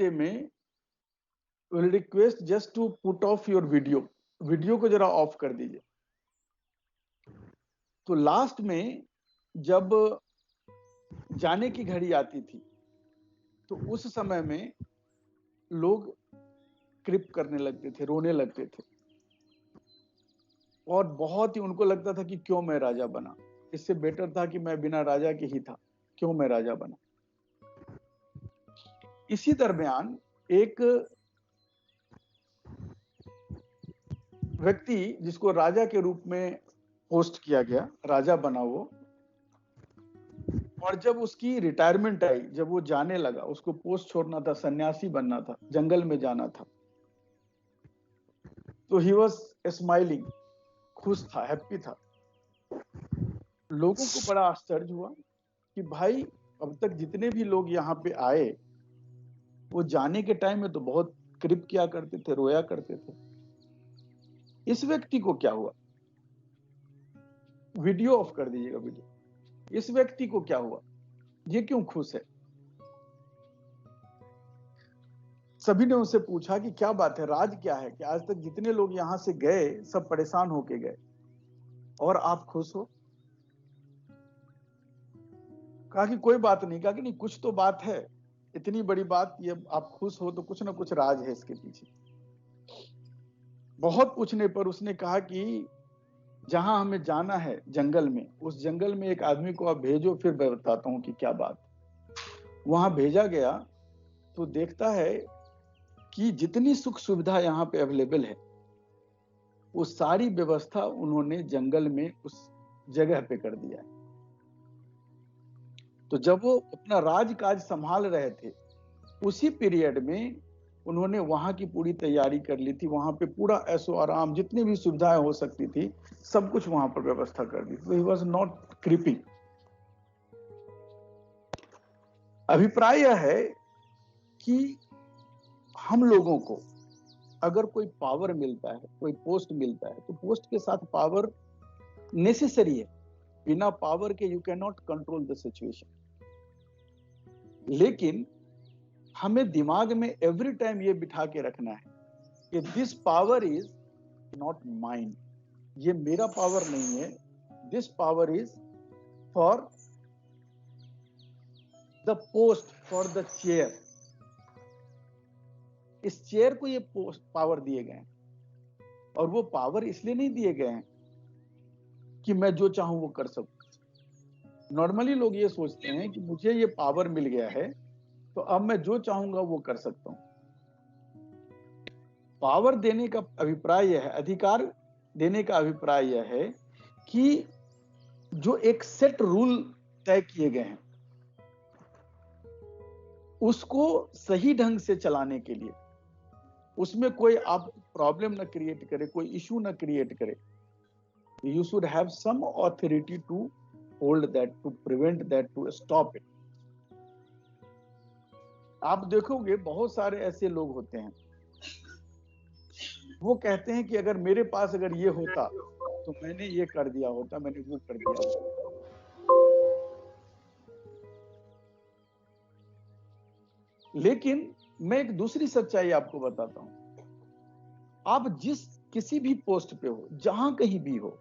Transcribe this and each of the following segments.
Day में will request just to put off your video को जरा ऑफ कर दीजिए। तो लास्ट में जब जाने की घड़ी आती थी तो उस समय में लोग क्रिप करने लगते थे, रोने लगते थे, और बहुत ही उनको लगता था कि क्यों मैं राजा बना, इससे बेटर था कि मैं बिना राजा के ही था, क्यों मैं राजा बना। इसी दरमियान एक व्यक्ति जिसको राजा के रूप में पोस्ट किया गया, राजा बना वो, और जब उसकी रिटायरमेंट आई, जब वो जाने लगा, उसको पोस्ट छोड़ना था, सन्यासी बनना था, जंगल में जाना था, तो ही वॉज स्माइलिंग, खुश था, हैप्पी था। लोगों को बड़ा आश्चर्य हुआ कि भाई अब तक जितने भी लोग यहाँ पे आए वो जाने के टाइम में तो बहुत क्रिप किया करते थे, रोया करते थे, इस व्यक्ति को क्या हुआ? वीडियो ऑफ कर दीजिएगा, वीडियो। इस व्यक्ति को क्या हुआ? ये क्यों खुश है? सभी ने उससे पूछा कि क्या बात है, राज क्या है कि आज तक जितने लोग यहां से गए सब परेशान होके गए और आप खुश हो? कहा कि कोई बात नहीं। कहा कि नहीं, कुछ तो बात है, इतनी बड़ी बात, ये आप खुश हो तो कुछ ना कुछ राज है इसके पीछे। बहुत पूछने पर उसने कहा कि जहां हमें जाना है जंगल में, उस जंगल में एक आदमी को आप भेजो, फिर मैं बताता हूं कि क्या बात। वहां भेजा गया तो देखता है कि जितनी सुख सुविधा यहाँ पे अवेलेबल है वो सारी व्यवस्था उन्होंने जंगल में उस जगह पे कर दिया है। तो जब वो अपना राजकाज संभाल रहे थे उसी पीरियड में उन्होंने वहां की पूरी तैयारी कर ली थी, वहां पे पूरा ऐशो आराम, जितनी भी सुविधाएं हो सकती थी सब कुछ वहां पर व्यवस्था कर दी। तो ही वॉज नॉट क्रीपिंग। अभिप्राय यह है कि हम लोगों को अगर कोई पावर मिलता है, कोई पोस्ट मिलता है, तो पोस्ट के साथ पावर नेसेसरी है। बिना पावर के you can not control the situation. लेकिन हमें दिमाग में एवरी टाइम ये बिठा के रखना है कि this power is not mine, ये मेरा पावर नहीं है, this power is for the post, for the chair. इस चेयर को ये पावर दिए गए हैं, और वो पावर इसलिए नहीं दिए गए हैं कि मैं जो चाहूं वो कर सकूं। नॉर्मली लोग ये सोचते हैं कि मुझे ये पावर मिल गया है तो अब मैं जो चाहूंगा वो कर सकता हूं। पावर देने का अभिप्राय यह है, अधिकार देने का अभिप्राय यह है कि जो एक सेट रूल तय किए गए हैं उसको सही ढंग से चलाने के लिए, उसमें कोई आप प्रॉब्लम न क्रिएट करे, कोई इशू न क्रिएट करे। You should have some authority to hold that, to prevent that, to stop it. आप देखोगे बहुत सारे ऐसे लोग होते हैं, वो कहते हैं कि अगर मेरे पास अगर ये होता तो मैंने ये कर दिया होता, मैंने वो कर दिया होता। लेकिन मैं एक दूसरी सच्चाई आपको बताता हूं। आप जिस किसी भी पोस्ट पे हो, जहां कहीं भी हो,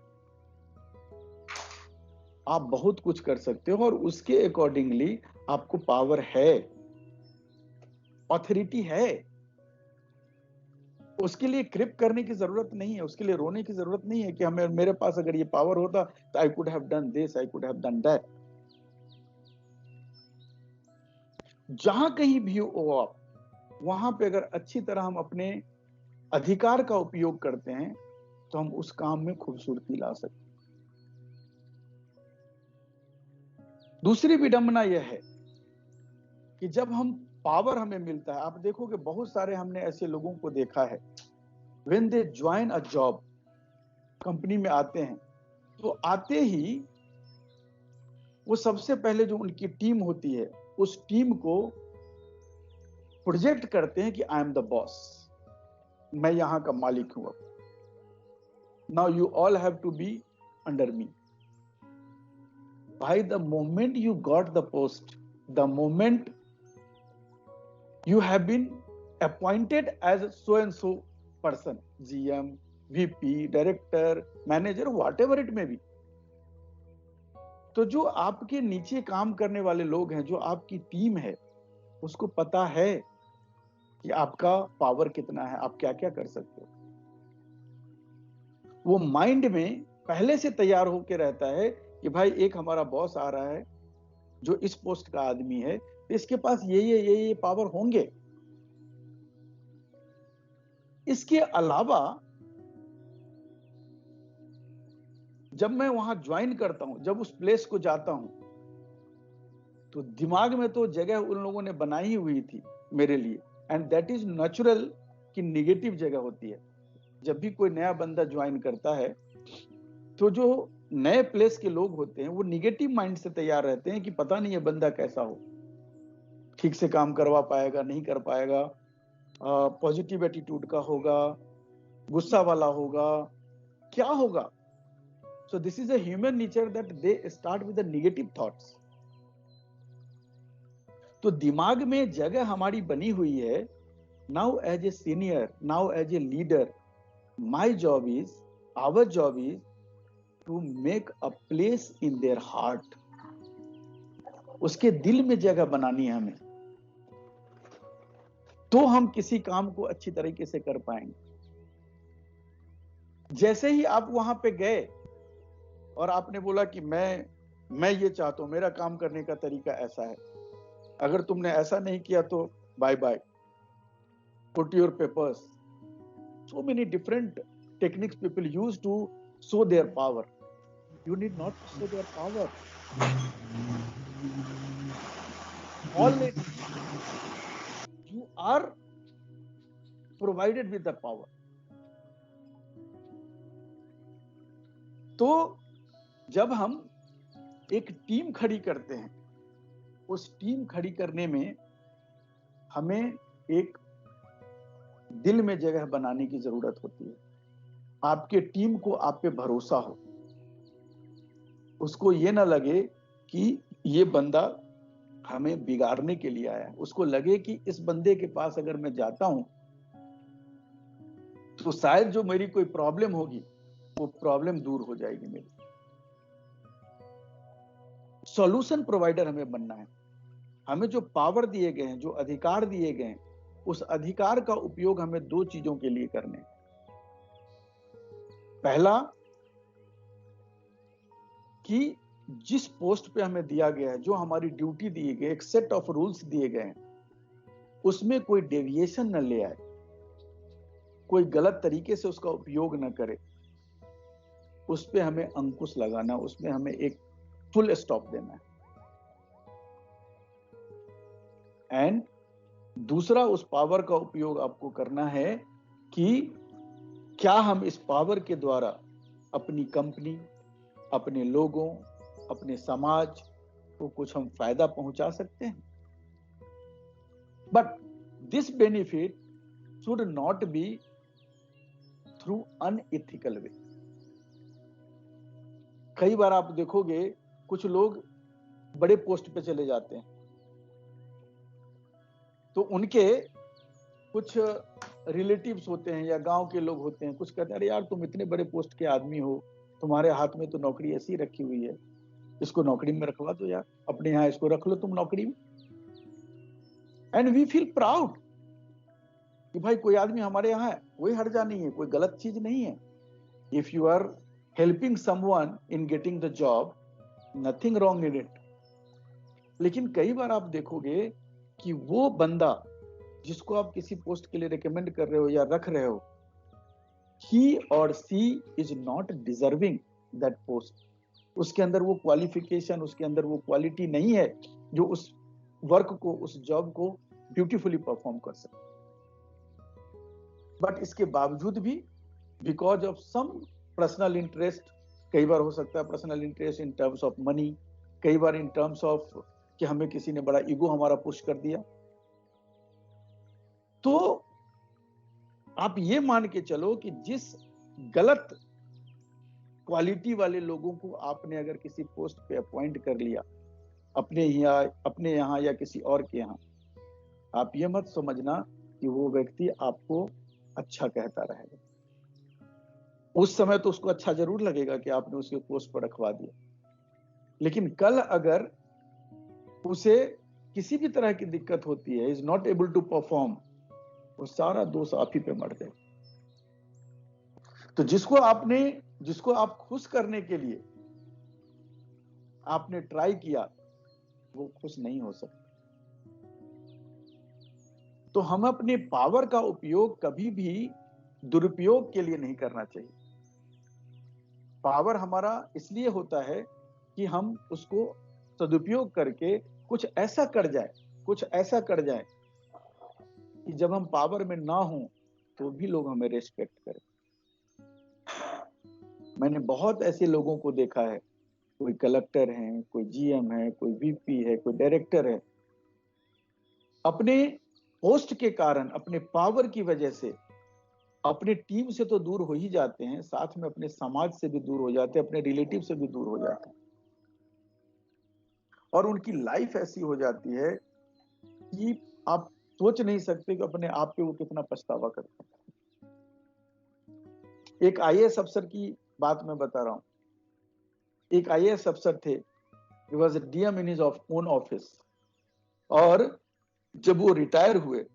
आप बहुत कुछ कर सकते हो और उसके अकॉर्डिंगली आपको पावर है, ऑथोरिटी है। उसके लिए क्रिप करने की जरूरत नहीं है, उसके लिए रोने की जरूरत नहीं है कि हमें, मेरे पास अगर ये पावर होता तो I could have done this, I could have done that. जहां कहीं भी हो आप, वहां पे अगर अच्छी तरह हम अपने अधिकार का उपयोग करते हैं तो हम उस काम में खूबसूरती ला सकते। दूसरी विडंबना यह है कि जब हम पावर हमें मिलता है, आप देखोगे बहुत सारे हमने ऐसे लोगों को देखा है, when they join a job, company में आते हैं तो आते ही वो सबसे पहले जो उनकी टीम होती है उस टीम को प्रोजेक्ट करते हैं कि आई एम द बॉस, मैं यहां का मालिक हूं, now you all have to be under me. भाई, the moment you got the post, the moment you have been appointed as so and so person, GM, VP, director, manager, whatever it may be. तो जो आपके नीचे काम करने वाले लोग हैं, जो आपकी टीम है, उसको पता है कि आपका पावर कितना है, आप क्या क्या कर सकते हो. वो माइंड में पहले से तैयार होके रहता है कि भाई एक हमारा बॉस आ रहा है जो इस पोस्ट का आदमी है, इसके पास ये पावर होंगे. इसके अलावा जब मैं वहां ज्वाइन करता हूं, जब उस प्लेस को जाता हूं, तो दिमाग में तो जगह उन लोगों ने बनाई हुई थी मेरे लिए, एंड दैट इज नेचुरल कि निगेटिव जगह होती है. जब भी कोई नया बंदा ज्वाइन करता है तो जो नए प्लेस के लोग होते हैं वो निगेटिव माइंड से तैयार रहते हैं कि पता नहीं ये बंदा कैसा हो, ठीक से काम करवा पाएगा, नहीं कर पाएगा, पॉजिटिव एटीट्यूड का होगा, गुस्सा वाला होगा, क्या होगा. So this is a human nature that they start with the negative thoughts. तो दिमाग में जगह हमारी बनी हुई है. Now as a senior, now as a leader, my job is, our job is to make a place in their heart. उसके दिल में जगह बनानी है हमें, तो हम किसी काम को अच्छी तरीके से कर पाएंगे. जैसे ही आप वहां पे गए और आपने बोला कि मैं ये चाहता हूं, मेरा काम करने का तरीका ऐसा है, अगर तुमने ऐसा नहीं किया तो bye bye, put your papers. So many different techniques people use to show their power. You need not show their power. Already you are provided with the power. तो जब हम एक टीम खड़ी करते हैं, उस टीम खड़ी करने में हमें एक दिल में जगह बनाने की जरूरत होती है. आपके टीम को आप पे भरोसा हो, उसको ये ना लगे कि ये बंदा हमें बिगाड़ने के लिए आया है. उसको लगे कि इस बंदे के पास अगर मैं जाता हूं तो शायद जो मेरी कोई प्रॉब्लम होगी वो प्रॉब्लम दूर हो जाएगी मेरी. सॉल्यूशन प्रोवाइडर हमें बनना है. हमें जो पावर दिए गए हैं, जो अधिकार दिए गए हैं, उस अधिकार का उपयोग हमें दो चीजों के लिए करने हैं. पहला कि जिस पोस्ट पे हमें दिया गया है, जो हमारी ड्यूटी दी गई, एक सेट ऑफ रूल्स दिए गए हैं, उसमें कोई डेविएशन न ले आए, कोई गलत तरीके से उसका उपयोग न करे. उस पे हमें अंकुश लगाना, उसमें हमें एक फुल स्टॉप देना है. एंड दूसरा, उस पावर का उपयोग आपको करना है कि क्या हम इस पावर के द्वारा अपनी कंपनी, अपने लोगों, अपने समाज को कुछ हम फायदा पहुंचा सकते हैं. But this benefit should not be through unethical way. कई बार आप देखोगे कुछ लोग बड़े पोस्ट पे चले जाते हैं, तो उनके कुछ रिलेटिव्स होते हैं या गांव के लोग होते हैं, कुछ कहते हैं अरे यार तुम इतने बड़े पोस्ट के आदमी हो, तुम्हारे हाथ में तो नौकरी ऐसी रखी हुई है, इसको नौकरी में रखवा दो यार, अपने यहाँ इसको रख लो तुम नौकरी में. एंड वी फील प्राउड कि भाई कोई आदमी हमारे यहाँ है, कोई हर्जा नहीं है, कोई गलत चीज नहीं है. If you are helping someone in getting the job, nothing wrong in it. लेकिन कई बार आप देखोगे कि वो बंदा जिसको आप किसी पोस्ट के लिए रिकमेंड कर रहे हो या रख रहे हो, he or she is not deserving that post. उसके अंदर वो क्वालिफिकेशन, उसके अंदर वो क्वालिटी नहीं है जो उस वर्क को, उस जॉब को ब्यूटीफुली परफॉर्म कर सके. बट इसके बावजूद भी because of some personal interest, कई बार हो सकता है personal interest in terms of money, कई बार इन टर्म्स ऑफ कि हमें किसी ने बड़ा ईगो हमारा पुश कर दिया, तो आप ये मान के चलो कि जिस गलत क्वालिटी वाले लोगों को आपने अगर किसी पोस्ट पे अपॉइंट कर लिया, अपने यहाँ या किसी और के यहाँ, आप ये मत समझना कि वो व्यक्ति आपको अच्छा कहता रहेगा। उस समय तो उसको अच्छा जरूर लगेगा कि आपने उसके पोस्ट पर रखवा दिया, लेकिन कल अगर उसे किसी भी तरह की दिक्कत होती है, is not able to perform, वो सारा दोष आप ही पे मर जाए। तो जिसको आप खुश करने के लिए आपने ट्राई किया, वो खुश नहीं हो सकता। तो हम अपने पावर का उपयोग कभी भी दुरुपयोग के लिए नहीं करना चाहिए। पावर हमारा इसलिए होता है कि हम उसको सदुपयोग करके कुछ ऐसा कर जाए कि जब हम पावर में ना हो तो भी लोग हमें रेस्पेक्ट करें। मैंने बहुत ऐसे लोगों को देखा है, कोई कलेक्टर है, कोई जीएम है, कोई वीपी है, कोई डायरेक्टर है, अपने पोस्ट के कारण, अपने पावर की वजह से अपने टीम से तो दूर हो ही जाते हैं, साथ में अपने समाज से भी दूर हो जाते हैं, अपने रिलेटिव से भी दूर हो जाते हैं, और उनकी लाइफ ऐसी हो जाती है कि आप सोच नहीं सकते कि अपने आप पे वो कितना पछतावा करते हैं। एक आईएएस अफसर की बात मैं बता रहा हूं। एक आईएएस अफसर थे, he was a DM in his own office, और जब वो रिटायर हुए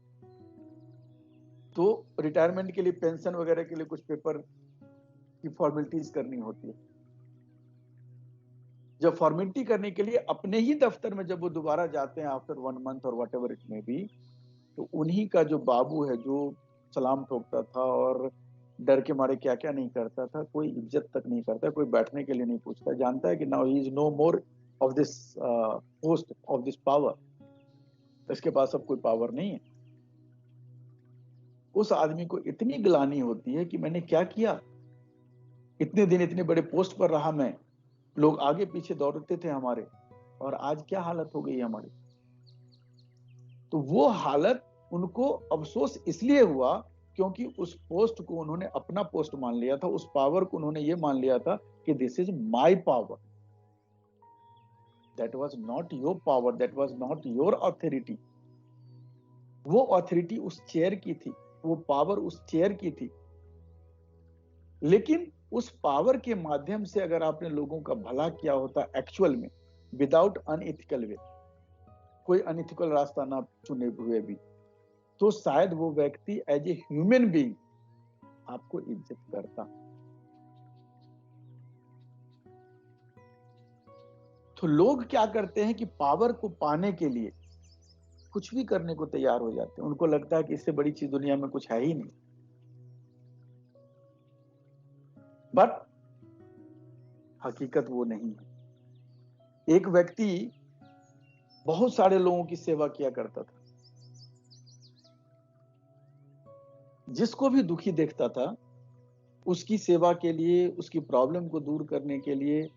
तो रिटायरमेंट के लिए, पेंशन वगैरह के लिए कुछ पेपर की फॉर्मेलिटीज करनी होती है। जब फॉर्मेलिटी करने के लिए अपने ही दफ्तर में जब वो दोबारा जाते हैं आफ्टर 1 मंथ और व्हाटएवर इट मे बी, तो उन्हीं का जो बाबू है, जो सलाम ठोकता था और डर के मारे क्या क्या नहीं करता था, कोई इज्जत तक नहीं करता, कोई बैठने के लिए नहीं पूछता, जानता है कि now he is no more of this post, of this power, इसके पास अब कोई पावर नहीं है। उस आदमी को इतनी ग्लानि होती है कि मैंने क्या किया, इतने दिन इतने बड़े पोस्ट पर रहा मैं, लोग आगे पीछे दौड़ते थे हमारे, और आज क्या हालत हो गई हमारी। तो वो हालत उनको अफसोस इसलिए हुआ क्योंकि उस पोस्ट को उन्होंने अपना पोस्ट मान लिया था, उस पावर को उन्होंने ये मान लिया था कि this is my power. That was not your power, that was not your authority. वो ऑथोरिटी उस चेयर की थी, वो पावर उस चेयर की थी, लेकिन उस पावर के माध्यम से अगर आपने लोगों का भला किया होता एक्चुअल में, विदाउट अनएथिकल वे, कोई अनएथिकल रास्ता ना चुने हुए भी, तो शायद वो व्यक्ति एज ए ह्यूमन बीइंग आपको इज्जत करता। तो लोग क्या करते हैं कि पावर को पाने के लिए कुछ भी करने को तैयार हो जाते हैं, उनको लगता है कि इससे बड़ी चीज दुनिया में कुछ है ही नहीं। बट हकीकत वो नहीं है। एक व्यक्ति बहुत सारे लोगों की सेवा किया करता था, जिसको भी दुखी देखता था उसकी सेवा के लिए, उसकी प्रॉब्लम को दूर करने के लिए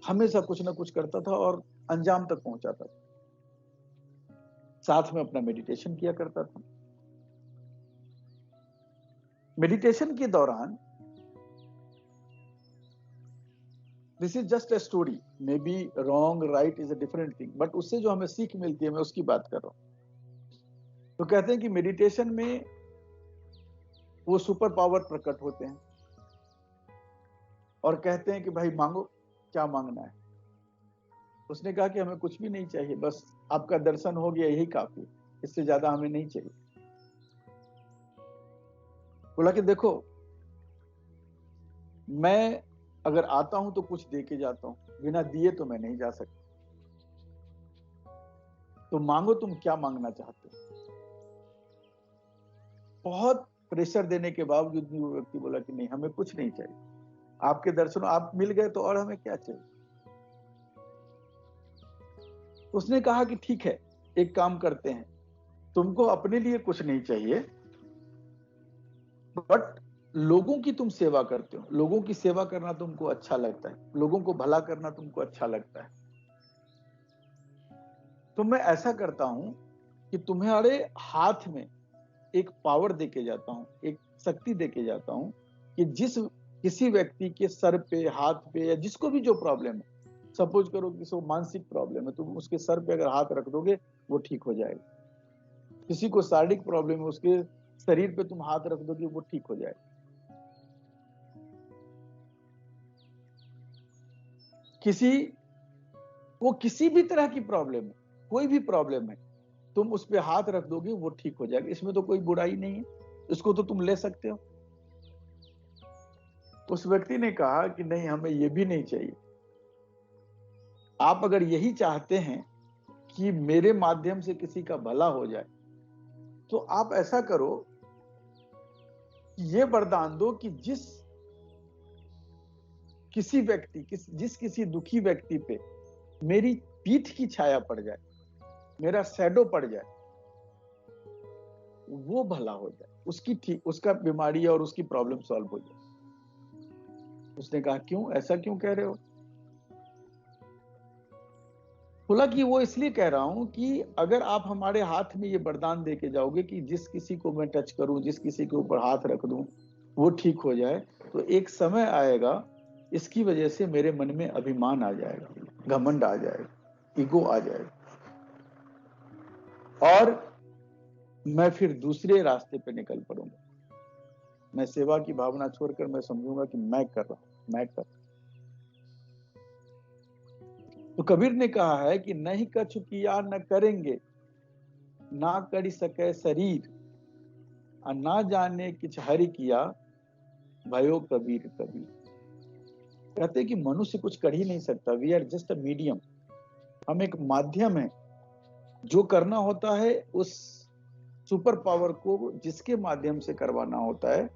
हमेशा कुछ ना कुछ करता था और अंजाम तक पहुंचाता था। साथ में अपना मेडिटेशन किया करता था। मेडिटेशन के दौरान, this is just a story, may be wrong right is a different thing, but उससे जो हमें सीख मिलती है मैं उसकी बात कर रहा हूं। तो कहते हैं कि मेडिटेशन में वो सुपर पावर प्रकट होते हैं और कहते हैं कि भाई मांगो, क्या मांगना है। उसने कहा कि हमें कुछ भी नहीं चाहिए, बस आपका दर्शन हो गया यही काफी, इससे ज्यादा हमें नहीं चाहिए। बोला कि देखो, मैं अगर आता हूं तो कुछ दे के जाता हूं, बिना दिए तो मैं नहीं जा सकता, तो मांगो तुम क्या मांगना चाहते हो। बहुत प्रेशर देने के बावजूद भी वो व्यक्ति बोला कि नहीं, हमें कुछ नहीं चाहिए, आपके दर्शन आप मिल गए तो और हमें क्या चाहिए। उसने कहा कि ठीक है, एक काम करते हैं, तुमको अपने लिए कुछ नहीं चाहिए, बट लोगों की तुम सेवा करते हो, लोगों की सेवा करना तुमको अच्छा लगता है, लोगों को भला करना तुमको अच्छा लगता है, तो मैं ऐसा करता हूं कि तुम्हारे हाथ में एक पावर देके जाता हूं, एक शक्ति देके जाता हूं कि जिस किसी व्यक्ति के सर पे, हाथ पे, या जिसको भी जो प्रॉब्लम है, सपोज करो कि मानसिक प्रॉब्लम है, तुम उसके सर पे अगर हाथ रख दोगे वो ठीक हो जाएगा। किसी को शारीरिक प्रॉब्लम है, उसके शरीर पे तुम हाथ रख दोगे वो ठीक हो जाए। किसी भी तरह की प्रॉब्लम है, कोई भी प्रॉब्लम है, तुम उस पे हाथ रख दोगे वो ठीक हो जाएगा। इसमें तो कोई बुराई नहीं है, इसको तो तुम ले सकते हो। उस व्यक्ति ने कहा कि नहीं, हमें ये भी नहीं चाहिए। आप अगर यही चाहते हैं कि मेरे माध्यम से किसी का भला हो जाए, तो आप ऐसा करो, ये वरदान दो कि जिस किसी दुखी व्यक्ति पे मेरी पीठ की छाया पड़ जाए, मेरा शैडो पड़ जाए, वो भला हो जाए, उसका बीमारी और उसकी प्रॉब्लम सॉल्व हो जाए। उसने कहा क्यों, ऐसा क्यों कह रहे हो? बोला कि वो इसलिए कह रहा हूं कि अगर आप हमारे हाथ में ये वरदान दे के जाओगे कि जिस किसी को मैं टच करूं, जिस किसी के ऊपर हाथ रख दूं वो ठीक हो जाए, तो एक समय आएगा, इसकी वजह से मेरे मन में अभिमान आ जाएगा, घमंड आ जाएगा, ईगो आ जाएगा, और मैं फिर दूसरे रास्ते पे निकल पड़ूंगा। मैं सेवा की भावना छोड़कर मैं समझूंगा कि मैं कर रहा हूं, मैं कर। तो कबीर ने कहा है कि नहीं कछु किया न करेंगे, ना कर सके शरीर, और ना जाने किछ हरि किया, भयो कबीर कबीर। कहते कि मनुष्य कुछ कर ही नहीं सकता, we are just a medium. हम एक माध्यम है। जो करना होता है उस सुपर पावर को जिसके माध्यम से करवाना होता है,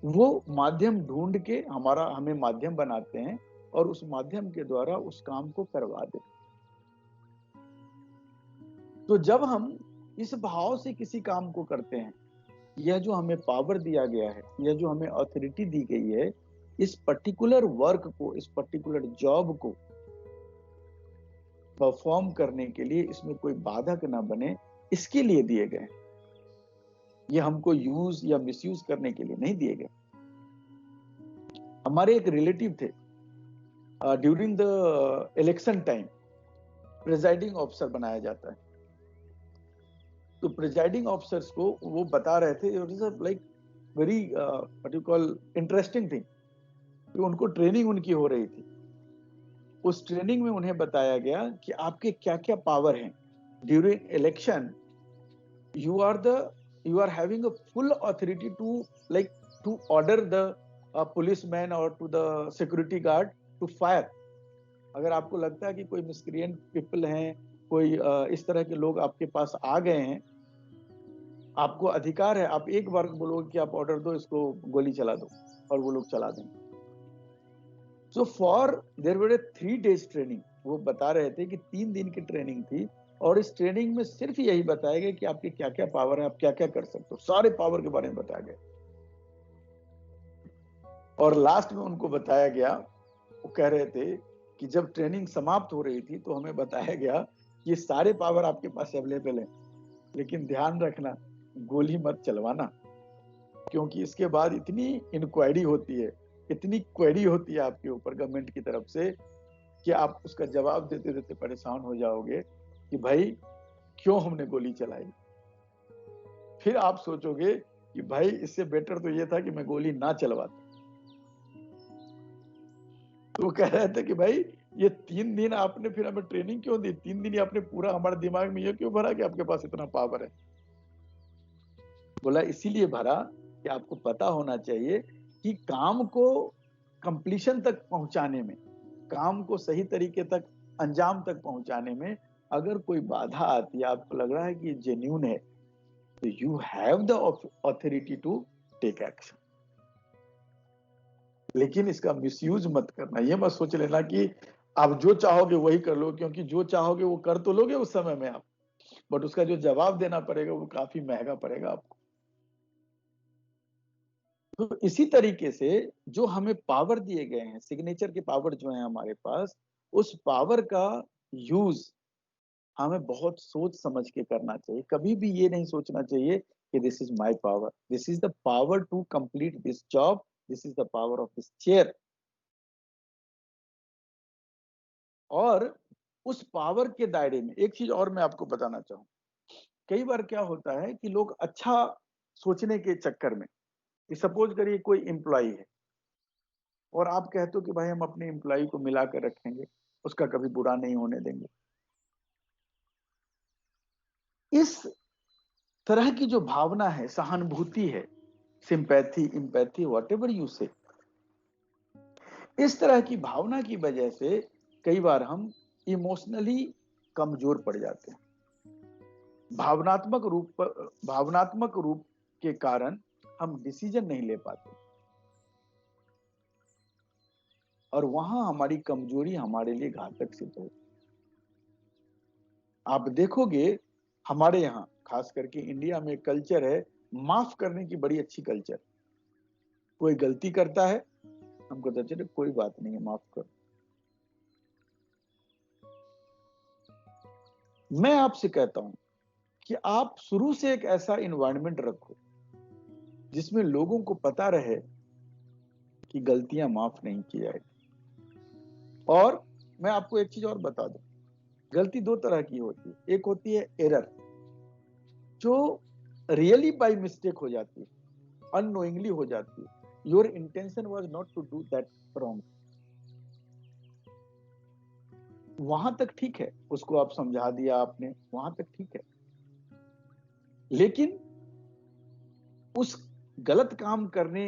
वो माध्यम ढूंढ के हमें माध्यम बनाते हैं और उस माध्यम के द्वारा उस काम को करवा देते। तो जब हम इस भाव से किसी काम को करते हैं, यह जो हमें पावर दिया गया है, यह जो हमें अथॉरिटी दी गई है, इस पर्टिकुलर वर्क को, इस पर्टिकुलर जॉब को परफॉर्म करने के लिए इसमें कोई बाधक ना बने, इसके लिए दिए गए। ये हमको यूज या मिसयूज करने के लिए नहीं दिए गए। हमारे एक रिलेटिव थे, during the election time presiding officer बनाया जाता है। तो प्रिजाइडिंग ऑफिसर्स को वो बता रहे थे, like very what you call interesting thing, कि उनको ट्रेनिंग उनकी हो रही थी। उस ट्रेनिंग में उन्हें बताया गया कि आपके क्या क्या पावर हैं during election. You are having a full authority to order the policeman और to the security guard to fire. अगर आपको लगता है कि कोई मिसक्रिएंट पीपल हैं, कोई इस तरह के लोग आपके पास आ गए हैं, आपको अधिकार है, आप एक बार बोलोगे कि आप ऑर्डर दो, इसको गोली चला दो, और वो लोग चला देंगे। So there were 3 days training. वो बता रहे थे कि 3 दिन की ट्रेनिंग थी, और इस ट्रेनिंग में सिर्फ यही बताया गया कि आपके क्या क्या पावर है, आप क्या क्या कर सकते हो, सारे पावर के बारे में बताया गया। और लास्ट में उनको बताया गया, वो कह रहे थे कि जब ट्रेनिंग समाप्त हो रही थी तो हमें बताया गया कि सारे पावर आपके पास अवेलेबल है, लेकिन ध्यान रखना, गोली मत चलवाना, क्योंकि इसके बाद इतनी इंक्वायरी होती है, इतनी क्वेरी होती है आपके ऊपर गवर्नमेंट की तरफ से, कि आप उसका जवाब देते देते परेशान हो जाओगे कि भाई क्यों हमने गोली चलाई। फिर आप सोचोगे कि भाई इससे बेटर तो ये था कि मैं गोली ना चलवाता। तो वो कह रहे थे कि भाई ये 3 दिन आपने फिर हमें ट्रेनिंग क्यों दी, 3 दिन ही आपने पूरा हमारे दिमाग में ये क्यों भरा कि आपके पास इतना पावर है। बोला इसीलिए भरा कि आपको पता होना चाहिए कि काम को कंप्लीशन तक पहुंचाने में, काम को सही तरीके तक अंजाम तक पहुंचाने में अगर कोई बाधा आती है, आपको लग रहा है कि जेन्युइन है, तो you have the authority to take action. लेकिन इसका मिसयूज मत करना। ये मत सोच लेना कि आप जो चाहोगे वही कर लो, क्योंकि जो चाहोगे वो कर तो लोगे उस समय में आप, बट उसका जो जवाब देना पड़ेगा वो काफी महंगा पड़ेगा आपको। तो इसी तरीके से जो हमें पावर दिए गए हैं, सिग्नेचर के पावर जो है हमारे पास, उस पावर का यूज हमें बहुत सोच समझ के करना चाहिए। कभी भी ये नहीं सोचना चाहिए कि this is my power, this is the power to complete this job, this is the power of this chair. और उस पावर के दायरे में एक चीज और मैं आपको बताना चाहूँ कई बार क्या होता है कि लोग अच्छा सोचने के चक्कर में, कि सपोज करिए कोई एम्प्लॉय है और आप कहते हो कि भाई हम अपने एम्प्लॉय को मिला कर रखेंगे, उसका कभी बुरा नहीं होने देंगे। इस तरह की जो भावना है, सहानुभूति है, सिंपैथी, एम्पैथी, व्हाटएवर यू से, इस तरह की भावना की वजह से कई बार हम इमोशनली कमजोर पड़ जाते हैं। भावनात्मक रूप के कारण हम डिसीजन नहीं ले पाते और वहां हमारी कमजोरी हमारे लिए घातक सिद्ध होती। आप देखोगे हमारे यहाँ खास करके इंडिया में कल्चर है माफ करने की, बड़ी अच्छी कल्चर। कोई गलती करता है, हम कहते चले कोई बात नहीं है, माफ कर। मैं आपसे कहता हूं कि आप शुरू से एक ऐसा एनवायरनमेंट रखो जिसमें लोगों को पता रहे कि गलतियां माफ नहीं की जाएगी। और मैं आपको एक चीज और बता दूं, गलती दो तरह की होती है। एक होती है एरर, जो रियली बाय मिस्टेक हो जाती है, अननोइंगली हो जाती है। Your intention was not to do that wrong, वहां तक ठीक है, उसको आप समझा दिया आपने, वहां तक ठीक है। लेकिन उस गलत काम करने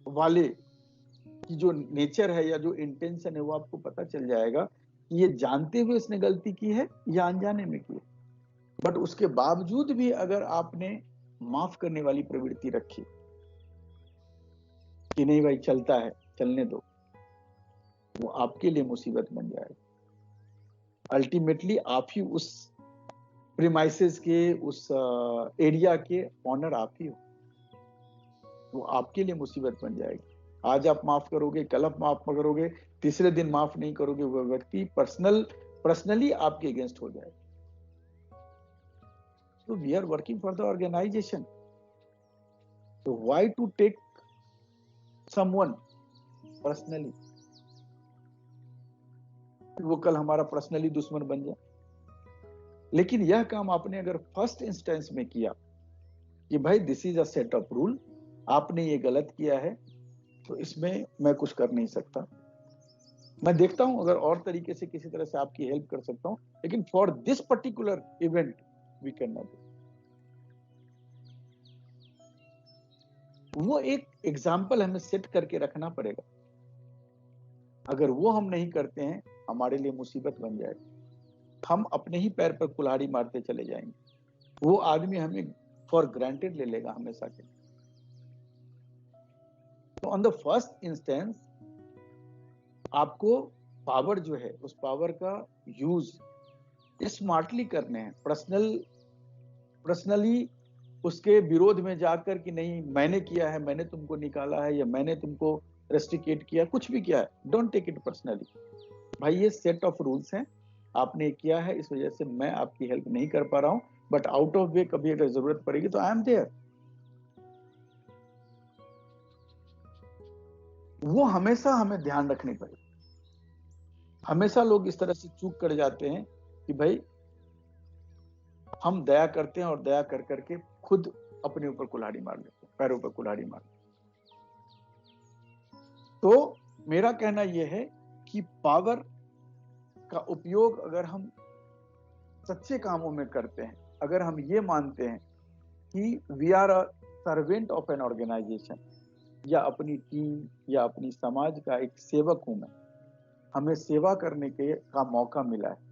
वाले की जो नेचर है या जो इंटेंशन है, वो आपको पता चल जाएगा कि ये जानते हुए इसने गलती की है या अनजाने में की है। बट उसके बावजूद भी अगर आपने माफ करने वाली प्रवृत्ति रखी कि नहीं भाई चलता है, चलने दो, वो आपके लिए मुसीबत बन जाएगा। अल्टीमेटली आप ही उस प्रीमाइसेस के, उस एरिया के ऑनर आप ही हो, वो आपके लिए मुसीबत बन जाएगी। आज आप माफ करोगे, कल आप माफ करोगे, तीसरे दिन माफ नहीं करोगे, वो व्यक्ति पर्सनली आपके अगेंस्ट हो जाएगा। So we are working for the organization. So why to take someone personally? वो कल हमारा पर्सनली दुश्मन बन जाए। लेकिन यह काम आपने अगर फर्स्ट इंस्टेंस में किया कि भाई this is a set of rule, आपने ये गलत किया है, तो इसमें मैं कुछ कर नहीं सकता। मैं देखता हूं अगर और तरीके से किसी तरह से आपकी हेल्प कर सकता हूं, लेकिन for this particular event we can not do. वो एक एग्जाम्पल हमें सेट करके रखना पड़ेगा। अगर वो हम नहीं करते हैं, हमारे लिए मुसीबत बन जाएगी। हम अपने ही पैर पर कुल्हाड़ी मारते चले जाएंगे, वो आदमी हमें फॉर ग्रांटेड ले लेगा हमेशा के। तो ऑन द फर्स्ट इंस्टेंस आपको पावर जो है, उस पावर का यूज स्मार्टली करने हैं। पर्सनली उसके विरोध में जाकर कि नहीं मैंने किया है, मैंने तुमको निकाला है, या मैंने तुमको रेस्ट्रिकेट किया, कुछ भी किया है, डोंट टेक इट पर्सनली। भाई ये सेट ऑफ रूल्स हैं, आपने किया है, इस वजह से मैं आपकी हेल्प नहीं कर पा रहा हूं, बट आउट ऑफ वे कभी अगर जरूरत पड़ेगी तो आई एम देयर। वो हमेशा हमें ध्यान रखनी पड़ेगी। हमेशा लोग इस तरह से चूक कर जाते हैं कि भाई हम दया करते हैं और दया कर करके खुद अपने ऊपर कुल्हाड़ी मार लेते हैं, पैरों पर कुल्हाड़ी मार। तो मेरा कहना यह है कि पावर का उपयोग अगर हम सच्चे कामों में करते हैं, अगर हम ये मानते हैं कि we are a servant of an organisation, या अपनी टीम या अपनी समाज का एक सेवक हूं मैं, हमें सेवा करने का मौका मिला है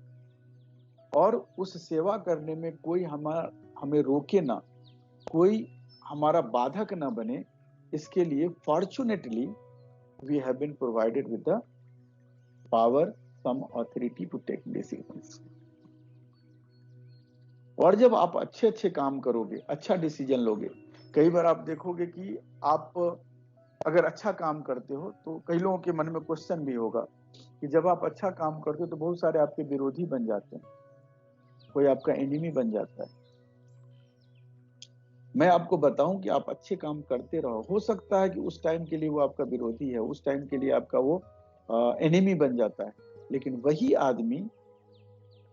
और उस सेवा करने में कोई हमें रोके ना, कोई हमारा बाधक ना बने, इसके लिए fortunately we have been provided with the power, some authority to take decisions. और जब आप अच्छे अच्छे काम करोगे, अच्छा डिसीजन लोगे, कई बार आप देखोगे कि आप अगर अच्छा काम करते हो तो कई लोगों के मन में क्वेश्चन भी होगा कि जब आप अच्छा काम करते हो तो बहुत सारे आपके विरोधी बन जाते हैं, कोई आपका एनिमी बन जाता है। मैं आपको बताऊं कि आप अच्छे काम करते रहो, हो सकता है कि उस टाइम के लिए वो आपका विरोधी है, उस टाइम के लिए आपका वो एनिमी बन जाता है, लेकिन वही आदमी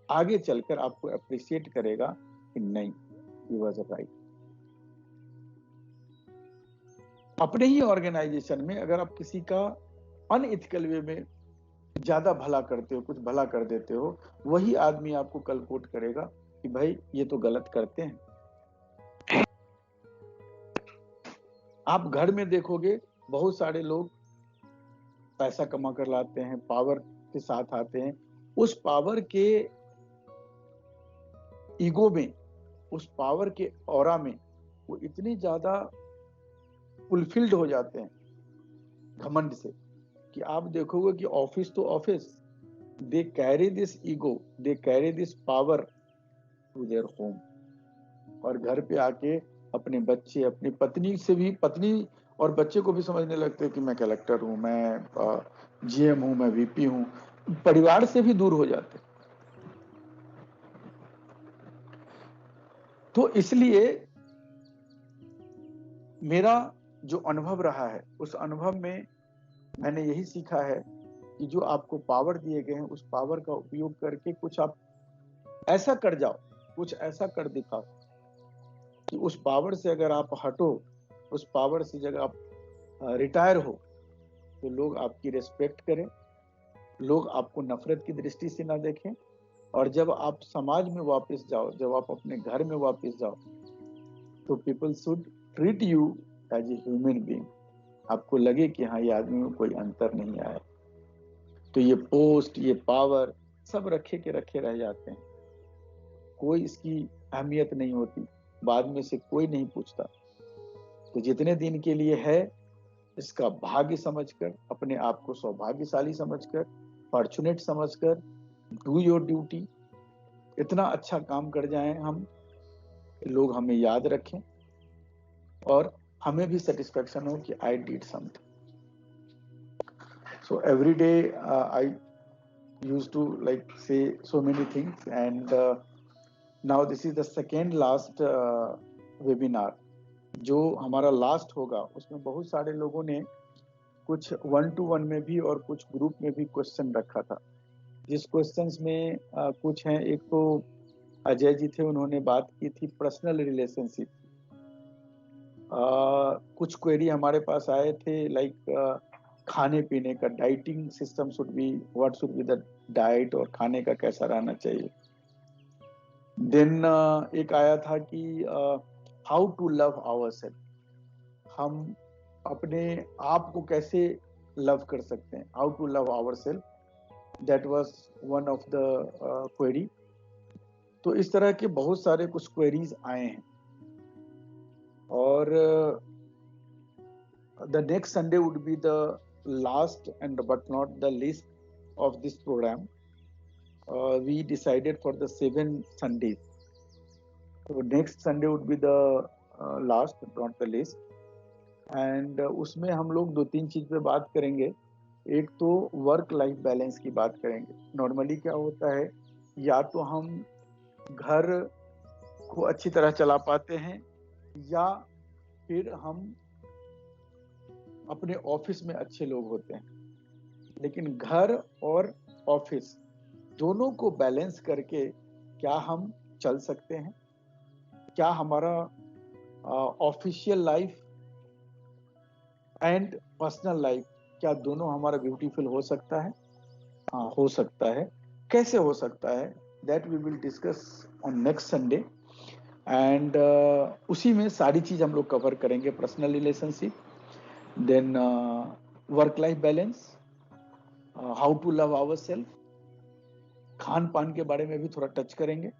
आगे चलकर आपको अप्रिशिएट करेगा कि नहीं ही वाज राइट। अपने ही ऑर्गेनाइजेशन में अगर आप किसी का अनएथिकल वे में ज्यादा भला करते हो, कुछ भला कर देते हो, वही आदमी आपको कल कोट करेगा कि भाई ये तो गलत करते हैं। आप घर में देखोगे बहुत सारे लोग पैसा कमा कर लाते हैं, पावर के साथ आते हैं, उस पावर के ईगो में, उस पावर के ऑरा में वो इतनी ज्यादा फुलफिल्ड हो जाते हैं घमंड से कि आप देखोगे कि ऑफिस तो office, they carry this ego, they carry this power to their home, और घर पे आके अपने बच्चे, अपनी पत्नी से भी, पत्नी और बच्चे को भी समझने लगते हैं कि मैं कलेक्टर हूं, मैं जीएम हूं, मैं वीपी हूं, परिवार से भी दूर हो जाते। तो इसलिए मेरा जो अनुभव रहा है, उस अनुभव में मैंने यही सीखा है कि जो आपको पावर दिए गए हैं, उस पावर का उपयोग करके कुछ आप ऐसा कर जाओ, कुछ ऐसा कर दिखाओ कि उस पावर से अगर आप हटो, उस पावर से जब आप रिटायर हो, तो लोग आपकी रिस्पेक्ट करें, लोग आपको नफरत की दृष्टि से ना देखें, और जब आप समाज में वापस जाओ, जब आप अपने घर में वापस जाओ, तो people should treat you as a human being. आपको लगे कि हाँ, ये आदमी में कोई अंतर नहीं आया। तो ये पोस्ट, ये पावर सब रखे के रखे रह जाते हैं, कोई इसकी अहमियत नहीं होती, बाद में से कोई नहीं पूछता। तो जितने दिन के लिए है, इसका भाग्य समझकर, अपने आप को सौभाग्यशाली समझकर, फॉर्चुनेट समझकर, डू योर ड्यूटी, इतना अच्छा काम कर जाएं हम, लोग हमें याद रखें और हमें भी सेटिस्फेक्शन हो कि I did something. So every day I used to like say so many things, and now this is the second last webinar जो हमारा लास्ट होगा। उसमें बहुत सारे लोगों ने कुछ 1-to-1 में भी और कुछ ग्रुप में भी क्वेश्चन रखा था, जिस क्वेश्चंस में कुछ हैं, एक तो अजय जी थे, उन्होंने बात की थी पर्सनल रिलेशनशिप। कुछ क्वेरी हमारे पास आए थे लाइक खाने पीने का, dieting system should be, what should be the diet, और खाने का कैसा रहना चाहिए। देन एक आया था कि हाउ टू लव आवरसेल्फ, हम अपने आप को कैसे लव कर सकते हैं, how to love ourselves, that was one of the query. तो इस तरह के बहुत सारे कुछ क्वेरीज आए हैं, और the next Sunday would be the last and but not the least of this program. We decided for the 7 Sundays. So next Sunday would be the last, not the least. And उसमें हम लोग 2-3 चीज पे बात करेंगे। एक तो work life balance की बात करेंगे। नॉर्मली क्या होता है, या तो हम घर को अच्छी तरह चला पाते हैं, या फिर हम अपने ऑफिस में अच्छे लोग होते हैं, लेकिन घर और ऑफिस दोनों को बैलेंस करके क्या हम चल सकते हैं? क्या हमारा official life and personal life, क्या दोनों हमारा ब्यूटीफुल हो सकता है? हाँ, हो सकता है। कैसे हो सकता है, that we will discuss on next Sunday. And उसी में सारी चीज हम लोग कवर करेंगे, personal relationship, then work life balance, how to love ourselves, खान पान के बारे में भी थोड़ा टच करेंगे,